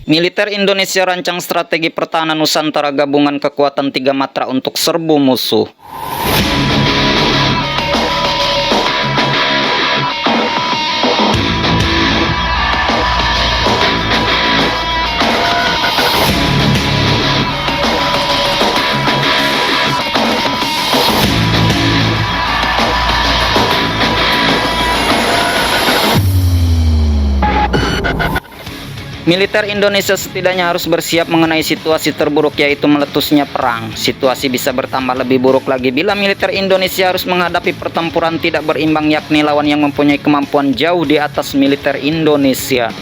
Militer Indonesia rancang strategi pertahanan Nusantara gabungan kekuatan 3 matra untuk serbu musuh. Militer Indonesia setidaknya harus bersiap mengenai situasi terburuk, yaitu meletusnya perang. Situasi bisa bertambah lebih buruk lagi bila militer Indonesia harus menghadapi pertempuran tidak berimbang, yakni lawan yang mempunyai kemampuan jauh di atas militer Indonesia.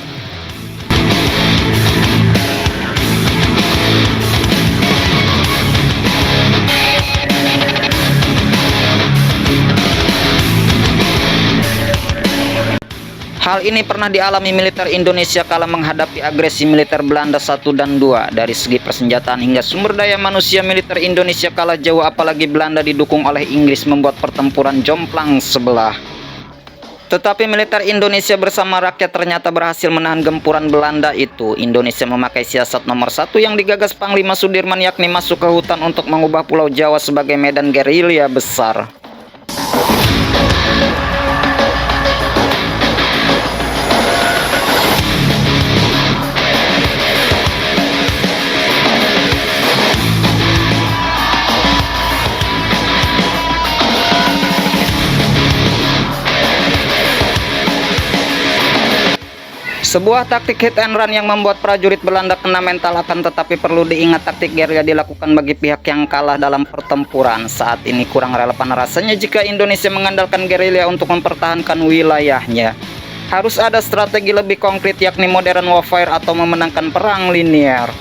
Hal ini pernah dialami militer Indonesia kala menghadapi agresi militer Belanda 1 dan 2. Dari segi persenjataan hingga sumber daya manusia, militer Indonesia kalah jauh, apalagi Belanda didukung oleh Inggris membuat pertempuran jomplang sebelah. Tetapi militer Indonesia bersama rakyat ternyata berhasil menahan gempuran Belanda itu. Indonesia memakai siasat nomor 1 yang digagas Panglima Sudirman, yakni masuk ke hutan untuk mengubah Pulau Jawa sebagai medan gerilya besar. Sebuah taktik hit and run yang membuat prajurit Belanda kena mental, akan tetapi perlu diingat taktik gerilya dilakukan bagi pihak yang kalah dalam pertempuran. Saat ini kurang relevan rasanya jika Indonesia mengandalkan gerilya untuk mempertahankan wilayahnya. Harus ada strategi lebih konkret, yakni modern warfare atau memenangkan perang linear.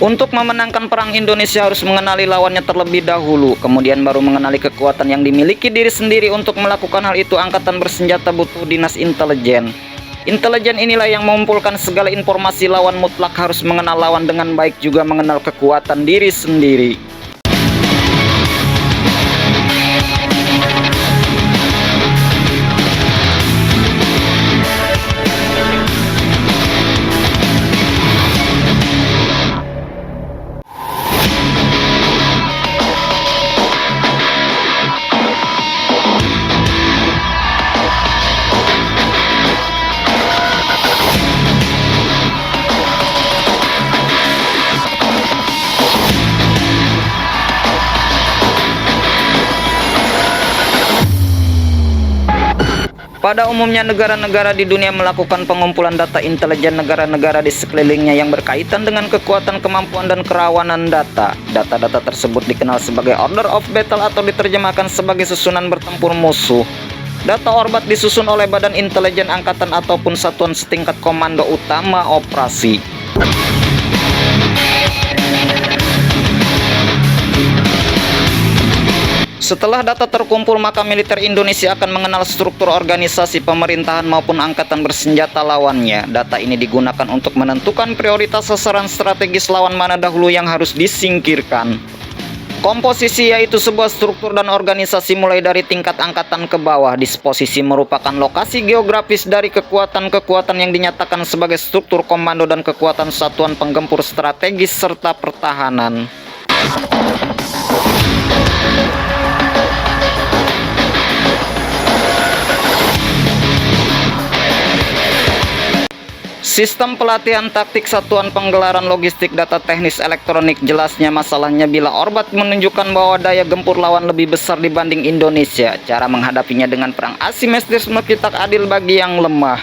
Untuk memenangkan perang, Indonesia harus mengenali lawannya terlebih dahulu, kemudian baru mengenali kekuatan yang dimiliki diri sendiri. Untuk melakukan hal itu, angkatan bersenjata butuh dinas intelijen. Intelijen inilah yang mengumpulkan segala informasi lawan, mutlak harus mengenal lawan dengan baik, juga mengenal kekuatan diri sendiri. Pada umumnya negara-negara di dunia melakukan pengumpulan data intelijen negara-negara di sekelilingnya yang berkaitan dengan kekuatan, kemampuan, dan kerawanan data. Data-data tersebut dikenal sebagai order of battle atau diterjemahkan sebagai susunan bertempur musuh. Data orbat disusun oleh badan intelijen angkatan ataupun satuan setingkat komando utama operasi. Setelah data terkumpul, maka militer Indonesia akan mengenal struktur organisasi pemerintahan maupun angkatan bersenjata lawannya. Data ini digunakan untuk menentukan prioritas sasaran strategis lawan mana dahulu yang harus disingkirkan. Komposisi yaitu sebuah struktur dan organisasi mulai dari tingkat angkatan ke bawah. Disposisi merupakan lokasi geografis dari kekuatan-kekuatan yang dinyatakan sebagai struktur komando dan kekuatan satuan penggempur strategis serta pertahanan. Sistem pelatihan taktik satuan penggelaran logistik data teknis elektronik. Jelasnya masalahnya bila orbat menunjukkan bahwa daya gempur lawan lebih besar dibanding Indonesia. Cara menghadapinya dengan perang asimetris tak adil bagi yang lemah.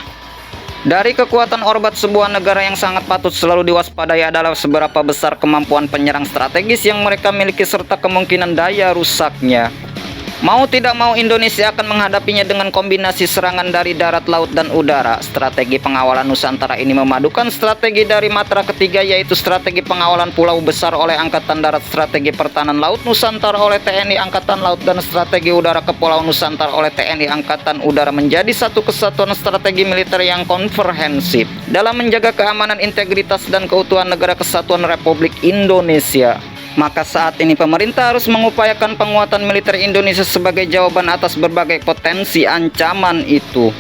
Dari kekuatan orbat sebuah negara yang sangat patut selalu diwaspadai adalah seberapa besar kemampuan penyerang strategis yang mereka miliki serta kemungkinan daya rusaknya. Mau tidak mau, Indonesia akan menghadapinya dengan kombinasi serangan dari darat, laut, dan udara. Strategi pengawalan Nusantara ini memadukan strategi dari matra ketiga, yaitu strategi pengawalan pulau besar oleh Angkatan Darat, strategi pertahanan laut Nusantara oleh TNI Angkatan Laut, dan strategi udara ke Pulau Nusantara oleh TNI Angkatan Udara menjadi satu kesatuan strategi militer yang komprehensif dalam menjaga keamanan, integritas, dan keutuhan negara kesatuan Republik Indonesia. Maka saat ini pemerintah harus mengupayakan penguatan militer Indonesia sebagai jawaban atas berbagai potensi ancaman itu.